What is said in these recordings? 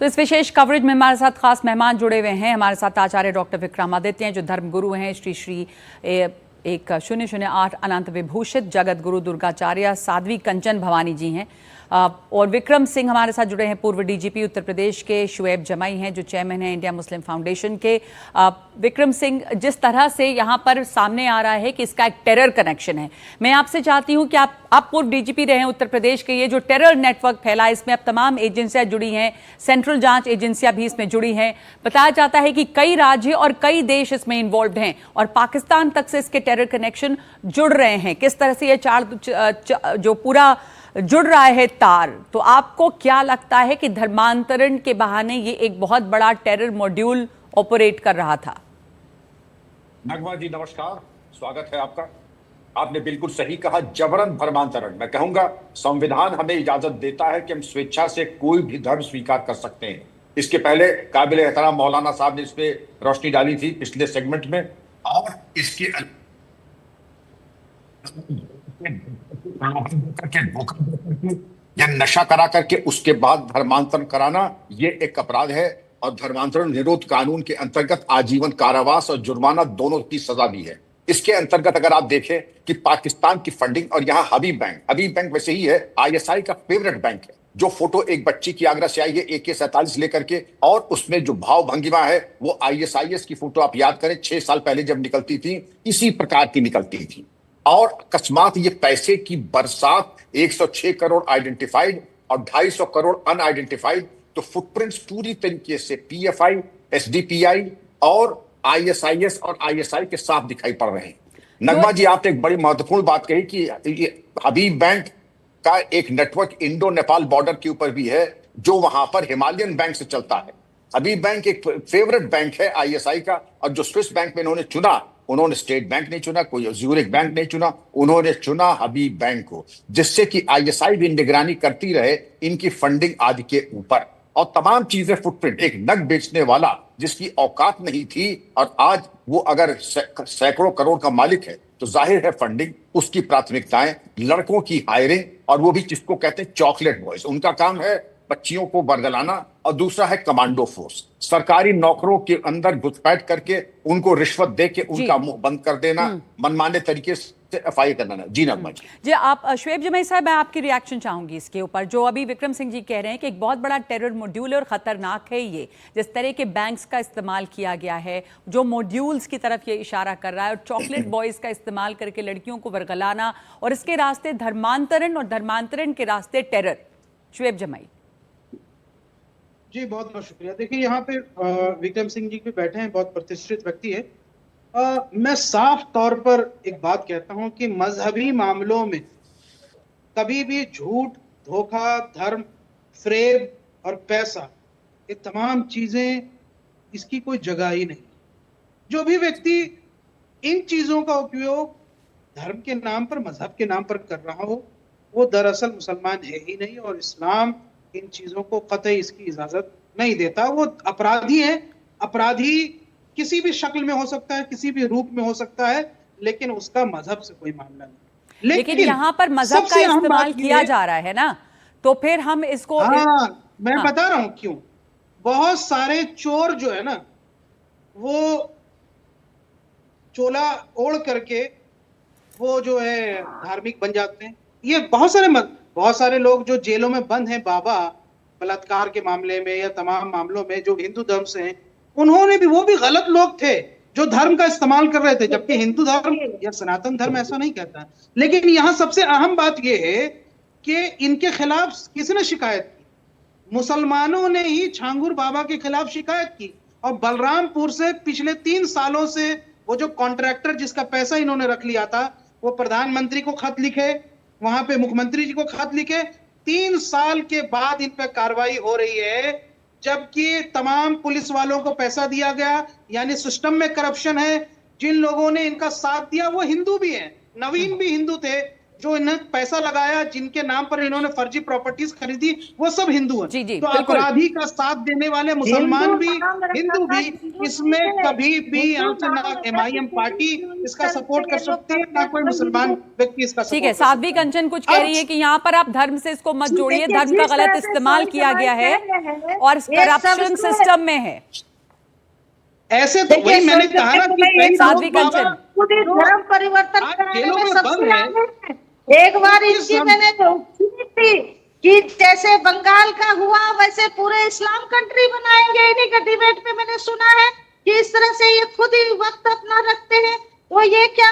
तो इस विशेष कवरेज में हमारे साथ खास मेहमान जुड़े हुए हैं। हमारे साथ आचार्य डॉक्टर विक्रमादित्य हैं, जो धर्मगुरु हैं। श्री 1008 अनंत विभूषित जगत गुरु दुर्गाचार्य साध्वी कंचन भवानी जी हैं। और विक्रम सिंह हमारे साथ जुड़े हैं, पूर्व डीजीपी उत्तर प्रदेश के। शुएब जमाई हैं, जो चेयरमैन हैं इंडिया मुस्लिम फाउंडेशन के। विक्रम सिंह, जिस तरह से यहाँ पर सामने आ रहा है कि इसका एक टेरर कनेक्शन है, मैं आपसे चाहती हूँ कि आप पूर्व डीजीपी रहे हैं उत्तर प्रदेश के। ये जो टेरर नेटवर्क फैला, इसमें अब तमाम एजेंसियां जुड़ी हैं, सेंट्रल जांच एजेंसियां भी इसमें जुड़ी हैं। बताया जाता है कि कई राज्य और कई देश इसमें इन्वॉल्व हैं और पाकिस्तान तक से इसके टेरर कनेक्शन जुड़ रहे हैं। किस तरह से ये जो पूरा जुड़ रहा है तार, तो आपको क्या लगता है कि धर्मांतरण के बहाने ये एक बहुत बड़ा टेरर मॉड्यूल ऑपरेट कर रहा था? नगमा जी नमस्कार, स्वागत है आपका। आपने बिल्कुल सही कहा, जबरन धर्मांतरण। मैं कहूंगा संविधान हमें इजाजत देता है कि हम स्वेच्छा से कोई भी धर्म स्वीकार कर सकते हैं। इसके पहले काबिल एहतराम मौलाना साहब ने इस पे रोशनी डाली थी पिछले सेगमेंट में। और इसके या नशा करा करके उसके बाद धर्मांतरण कराना, ये एक अपराध है। और धर्मांतरण निरोध कानून के अंतर्गत आजीवन कारावास और जुर्माना दोनों की सजा भी है। इसके अंतर्गत अगर आप देखें कि पाकिस्तान की फंडिंग, और यहाँ हबीब बैंक वैसे ही है, आईएसआई का फेवरेट बैंक है। जो फोटो एक बच्ची की आगरा से आई है AK-47 लेकर के, और उसमें जो भाव भंगिमा है वो ISIS की फोटो आप याद करें 6 साल पहले जब निकलती थी, इसी प्रकार की निकलती थी। और अकस्मात ये पैसे की बरसात, 106 करोड़ आइडेंटिफाइड और 250 करोड़ अनआइडेंटिफाइड। तो फुटप्रिंट्स पूरी तरीके से PFI, SDPI और ISIS और ISI के साथ दिखाई पड़ रहे हैं। नगमा जी, आपने एक बड़ी महत्वपूर्ण बात कही कि ये हबीब बैंक का एक नेटवर्क इंडो नेपाल बॉर्डर के ऊपर भी है, जो वहां पर हिमालयन बैंक से चलता है। हबीब बैंक एक फेवरेट बैंक है ISI का। और जो स्विस बैंक में इन्होंने चुना, उन्होंने स्टेट बैंक नहीं चुना, कोई ज्यूरिख बैंक नहीं चुना, उन्होंने चुना हबीब बैंक को, जिससे कि ISI भी निगरानी करती रहे इनकी फंडिंग आदि के ऊपर। और तमाम चीजें फुटप्रिंट, एक नग बेचने वाला जिसकी औकात नहीं थी और आज वो अगर सैकड़ों करोड़ का मालिक है, तो जाहिर है फंडिंग, उसकी प्राथमिकताएं, लड़कों की हायरिंग, और वो भी जिसको कहते हैं चॉकलेट बॉयज। उनका काम है बच्चियों को बरगलाना। और दूसरा है कमांडो फोर्स, सरकारी नौकरों के अंदर घुसपैठ करके उनको रिश्वत दे के उनका मुंह बंद कर देना, मनमाने तरीके से FIA करना। जी नगमा जी। जी, आप शुएब जमाई साहब, मैं आपकी रिएक्शन चाहूंगी इसके ऊपर। जो अभी विक्रम सिंह जी कह रहे हैं कि एक बहुत बड़ा टेरर मॉड्यूल और खतरनाक है ये, जिस तरह के बैंक्स का इस्तेमाल किया गया है, जो मॉड्यूल्स की तरफ ये इशारा कर रहा है, और चॉकलेट बॉयज का इस्तेमाल करके लड़कियों को बरगलाना, और इसके रास्ते धर्मांतरण और धर्मांतरण के रास्ते टेरर। शुएब जमाई जी, बहुत बहुत शुक्रिया। देखिए, यहाँ पे विक्रम सिंह जी भी बैठे हैं, बहुत प्रतिष्ठित व्यक्ति है। मैं साफ तौर पर एक बात कहता हूं कि मजहबी मामलों में कभी भी झूठ, धोखा, धर्म, फ्रेब और पैसा, ये तमाम चीजें, इसकी कोई जगह ही नहीं। जो भी व्यक्ति इन चीजों का उपयोग धर्म के नाम पर, मजहब के नाम पर कर रहा हो, वो दरअसल मुसलमान है ही नहीं। और इस्लाम इन चीजों को कतई इसकी इजाजत नहीं देता। वो अपराधी है। अपराधी किसी भी शक्ल में हो सकता है, किसी भी रूप में हो सकता है, लेकिन उसका मजहब से कोई मामला नहीं। लेकिन यहाँ पर मजहब का इस्तेमाल किया जा रहा है ना, तो फिर हम इसको मैं बता रहा हूं क्यों। बहुत सारे चोर जो है ना, वो चोला ओढ़ करके वो जो है धार्मिक बन जाते हैं। ये बहुत सारे लोग जो जेलों में बंद हैं, बाबा बलात्कार के मामले में या तमाम मामलों में, जो हिंदू धर्म से हैं, उन्होंने भी, वो भी गलत लोग थे जो धर्म का इस्तेमाल कर रहे थे, जबकि हिंदू धर्म या सनातन धर्म ऐसा नहीं कहता। लेकिन यहाँ सबसे अहम बात यह है कि इनके खिलाफ किसने शिकायत की? मुसलमानों ने ही छांगुर बाबा के खिलाफ शिकायत की। और बलरामपुर से पिछले 3 सालों से वो जो कॉन्ट्रैक्टर जिसका पैसा इन्होंने रख लिया था, वो प्रधानमंत्री को खत लिखे, वहां पे मुख्यमंत्री जी को खत लिखे। 3 साल के बाद इन पर कार्रवाई हो रही है, जबकि तमाम पुलिस वालों को पैसा दिया गया। यानी सिस्टम में करप्शन है। जिन लोगों ने इनका साथ दिया वो हिंदू भी हैं, नवीन भी हिंदू थे, जो इन्हें पैसा लगाया, जिनके नाम पर इन्होंने फर्जी प्रॉपर्टीज खरीदी, वो सब हिंदू हैं। जी, जी, तो बिल्कुल। अपराधी का साथ देने वाले मुसलमान भी, हिंदू भी, इसमें कभी भी यहाँ से ना MIM पार्टी इसका सपोर्ट कर सकती है, ना कोई मुसलमान व्यक्ति इसका ठीक है, सपोर्ट कर साध्वी सकता है। कंचन कुछ कह रही है कि यहाँ पर आप धर्म से इसको मत जोड़िए, धर्म का गलत इस्तेमाल किया गया है और करप्शन सिस्टम में है। ऐसे तो वही मैंने कहा ना कि कई साध्वी लोग कंचन। बाबा खुद ही धर्म परिवर्तन आज कराने जेलों में में सबसे बंद है। आगे है। एक बार इनकी मैंने सुनी थी कि जैसे बंगाल का हुआ वैसे पूरे इस्लाम कंट्री बनाएंगे, इन्हीं का डिबेट पे मैंने सुना है कि इस तरह से ये खुद ही वक्त अपना रखते हैं। तो ये क्या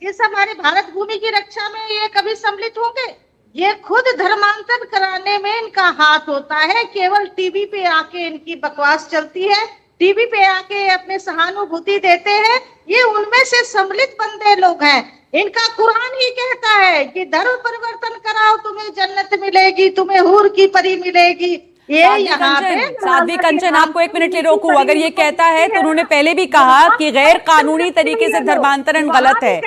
इस हमारे भारत भूमि की रक्षा में ये कभी सम्मिलित होंगे? ये खुद धर्मांतरण कराने में इनका हाथ होता है। केवल टीवी पे आके इनकी बकवास चलती है, टीवी पे आके अपने सहानुभूति देते हैं। ये उनमें से सम्मिलित बंदे लोग हैं। इनका कुरान ही कहता है कि धर्म परिवर्तन कराओ, तुम्हें जन्नत मिलेगी, तुम्हें हूर की परी मिलेगी। ये साध्वी कंचन, आपको एक मिनट लिए रोकूं। अगर ये कहता है तो उन्होंने पहले भी कहा कि गैर कानूनी तरीके से धर्मांतरण गलत है।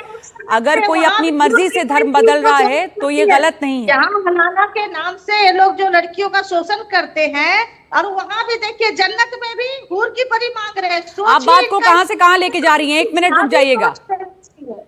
अगर कोई अपनी मर्जी से धर्म बदल रहा है तो ये गलत नहीं है। यहाँ मौलाना के नाम से ये लोग जो लड़कियों का शोषण करते हैं, और वहाँ भी देखिए जन्नत में भी हूर की परी मांग रहे हैं। आप बात को कहां से कहां लेके जा रही हैं? एक मिनट रुक जाइएगा,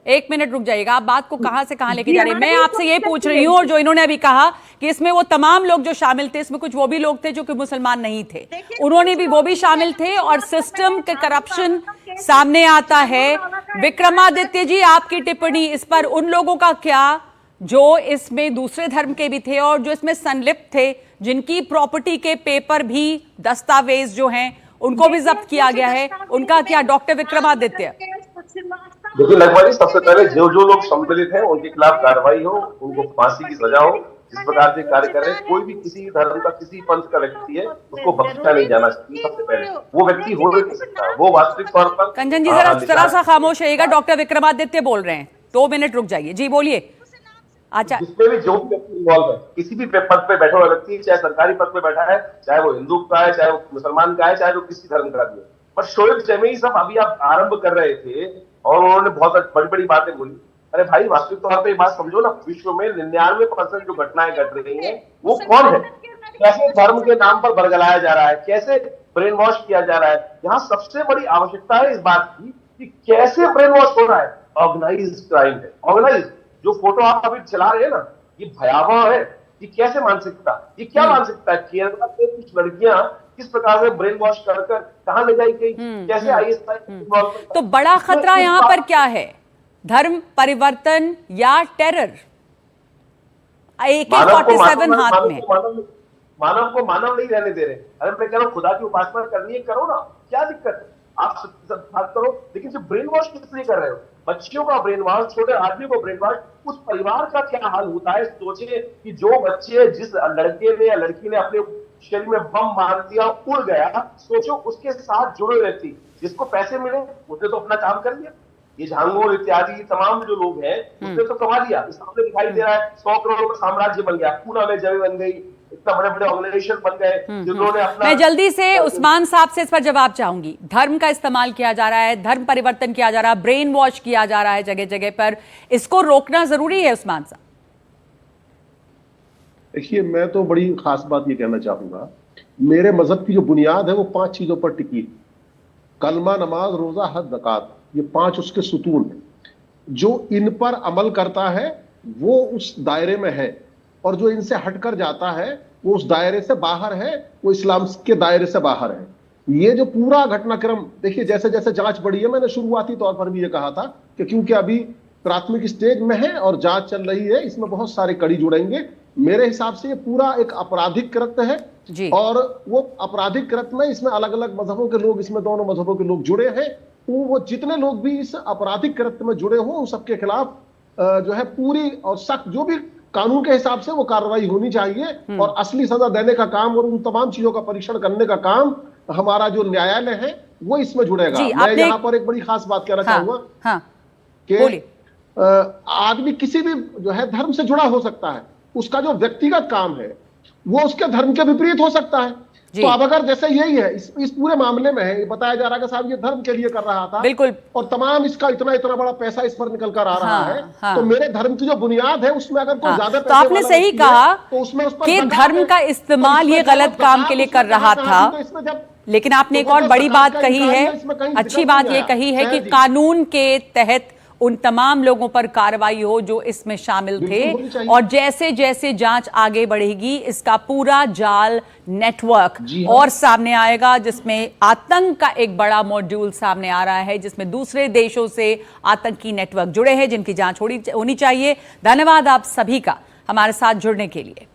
एक मिनट रुक जाइएगा। आप बात को कहां से कहां लेके जा रहे हैं? मैं आपसे ये पूछ रही हूँ, और जो इन्होंने अभी कहा कि इसमें वो तमाम लोग जो शामिल थे, इसमें कुछ वो भी लोग थे जो कि मुसलमान नहीं थे, उन्होंने भी वो भी शामिल थे, और सिस्टम के करप्शन सामने आता है। विक्रमादित्य जी, आपकी टिप्पणी इस पर, उन लोगों का क्या जो इसमें दूसरे धर्म के भी थे और जो इसमें संलिप्त थे, जिनकी प्रॉपर्टी के पेपर भी, दस्तावेज जो हैं उनको भी जब्त किया गया है, उनका क्या? डॉक्टर विक्रमादित्य। देखिए लगभग सबसे पहले जो जो लोग सम्मिलित हैं उनके खिलाफ कार्रवाई हो, उनको फांसी की सजा हो। जिस प्रकार से कार्य कर रहे हैं, कोई भी किसी धर्म का, किसी पंथ का व्यक्ति है, उसको बख्शा नहीं जाना चाहिए। सबसे पहले वो व्यक्ति हो नहीं सकता, वो वास्तविक तौर पर। कंचन जी जरा सा खामोश रहिएगा, डॉक्टर विक्रमादित्य बोल रहे हैं, 2 मिनट रुक जाइए जी, बोलिए। अच्छा, जिसमें भी जो भी व्यक्ति इन्वॉल्व है, किसी भी पद पे बैठा हुआ व्यक्ति, चाहे सरकारी पद पे बैठा है, चाहे वो हिंदू का है, चाहे वो मुसलमान का है, चाहे वो किसी धर्म का भी है। पर शोएब जैमी साहब अभी आप आरंभ कर रहे थे और उन्होंने बहुत बड़ी बड़ी बातें बोली। अरे भाई, वास्तविक तौर पे एक बात समझो ना, विश्व में 99% जो घटनाएं घट रही हैं वो कौन है? कैसे धर्म के नाम पर बरगलाया जा रहा है, कैसे ब्रेन वॉश किया जा रहा है। यहाँ सबसे बड़ी आवश्यकता है इस बात की कि कैसे ब्रेन वॉश हो रहा है। ऑर्गेनाइज क्राइम है, ऑर्गेनाइज। जो फोटो आप अभी चला रहे हैं ना, ये भयावह है। ये कैसे मानसिकता, ये क्या मानसिकता है? केरला में कुछ लड़कियां किस प्रकार से ब्रेन वॉश कर कहां ले जाई गई, कैसे ISI। तो बड़ा खतरा यहाँ पर क्या है? धर्म परिवर्तन या टेरर? AK-47 हाथ में। मानव को मानव नहीं रहने दे रहे। अरे मैं कह रहा हूँ, खुदा की उपासना करनी है, करो ना, क्या दिक्कत है? आप सब बात करो, लेकिन जो ब्रेन वॉश किस लिए कर रहे हो? बच्चियों का ब्रेन वॉश, छोटे आदमी को ब्रेन वॉश, उस परिवार का क्या हाल होता है? सोचिए कि जो बच्चे, जिस लड़के ने या लड़की ने अपने शरीर में बम मार दिया, उड़ गया, सोचो उसके साथ जुड़े व्यक्ति, जिसको पैसे मिले, उसने तो अपना काम कर लिया। ये झांगोर इत्यादि तमाम जो लोग हैं, उसने तो कमा लिया। सामने दिखाई दे रहा है 100 करोड़ का साम्राज्य बन गया, पूना में जगह बन गई, इतना बड़े बड़े ऑर्गेनाइजेशन बन गए जिन्होंने अपना। मैं जल्दी से उस्मान साहब से इस पर जवाब चाहूंगी। धर्म का इस्तेमाल किया जा रहा है, धर्म परिवर्तन किया जा रहा है, ब्रेन वॉश किया जा रहा है जगह जगह पर, इसको रोकना जरूरी है उस्मान साहब? देखिए, मैं तो बड़ी खास बात ये कहना चाहूंगा, मेरे मजहब की जो बुनियाद है वो 5 चीजों पर टिकी है। कलमा, नमाज, रोजा, हज, ज़कात, ये 5 उसके सुतून हैं। जो इन पर अमल करता है वो उस दायरे में है, और जो इनसे हटकर जाता है वो उस दायरे से बाहर है, वो इस्लाम के दायरे से बाहर है। ये जो पूरा घटनाक्रम देखिए, जैसे जैसे जांच बढ़ी है, मैंने शुरुआती तौर पर भी ये कहा था कि क्योंकि अभी प्राथमिक स्टेज में है और जांच चल रही है, इसमें बहुत सारे कड़ी जुड़ेंगे। मेरे हिसाब से ये पूरा एक आपराधिक कृत्य है जी। और वो आपराधिक कृत्य में इसमें अलग अलग मजहबों के लोग, इसमें दोनों मजहबों के लोग जुड़े हैं। वो जितने लोग भी इस आपराधिक कृत्य में जुड़े हों, उन सबके खिलाफ जो है पूरी और सख्त, जो भी कानून के हिसाब से वो कार्रवाई होनी चाहिए, और असली सजा देने का काम और उन तमाम चीजों का परीक्षण करने का काम हमारा जो न्यायालय है वो इसमें जुड़ेगा। मैं यहाँ पर एक बड़ी खास बात कहना चाहूंगा कि आदमी किसी भी जो है धर्म से जुड़ा हो सकता है, उसका जो व्यक्तिगत काम है वो उसके धर्म के विपरीत हो सकता है। जी। तो अब अगर जैसे यही है, इस पूरे मामले में है, ये बताया जा रहा है कि साहब ये धर्म के लिए कर रहा था, बिल्कुल, और तमाम इसका इतना इतना बड़ा पैसा इस पर निकल कर आ रहा हाँ, है, हाँ। तो मेरे धर्म की जो बुनियाद है उसमें अगर कोई हाँ, ज्यादा तो पैसे आपने वाला सही व्यक्ति कहा है, तो उसमें उस पर कि ज़कात धर्म है। का तो इस्तेमाल इसमें ये जब गलत काम के लिए उसमें कर रहा कहा था, तो इसमें जब लेकिन आपने एक तो और जब बड़ी ज़कात बात का कही इनकार है, है, इसमें कहीं अच्छी दिक्कत बात नहीं ये आया। कही है कि सैर जी, कानून के तहत उन तमाम लोगों पर कार्रवाई हो जो इसमें शामिल थे, बिल्कुल होनी चाहिए। और जैसे जैसे जांच आगे बढ़ेगी इसका पूरा जाल नेटवर्क जी हाँ। और सामने आएगा, जिसमें आतंक का एक बड़ा मॉड्यूल सामने आ रहा है, जिसमें दूसरे देशों से आतंकी नेटवर्क जुड़े हैं, जिनकी जांच होनी चाहिए। धन्यवाद आप सभी का हमारे साथ जुड़ने के लिए।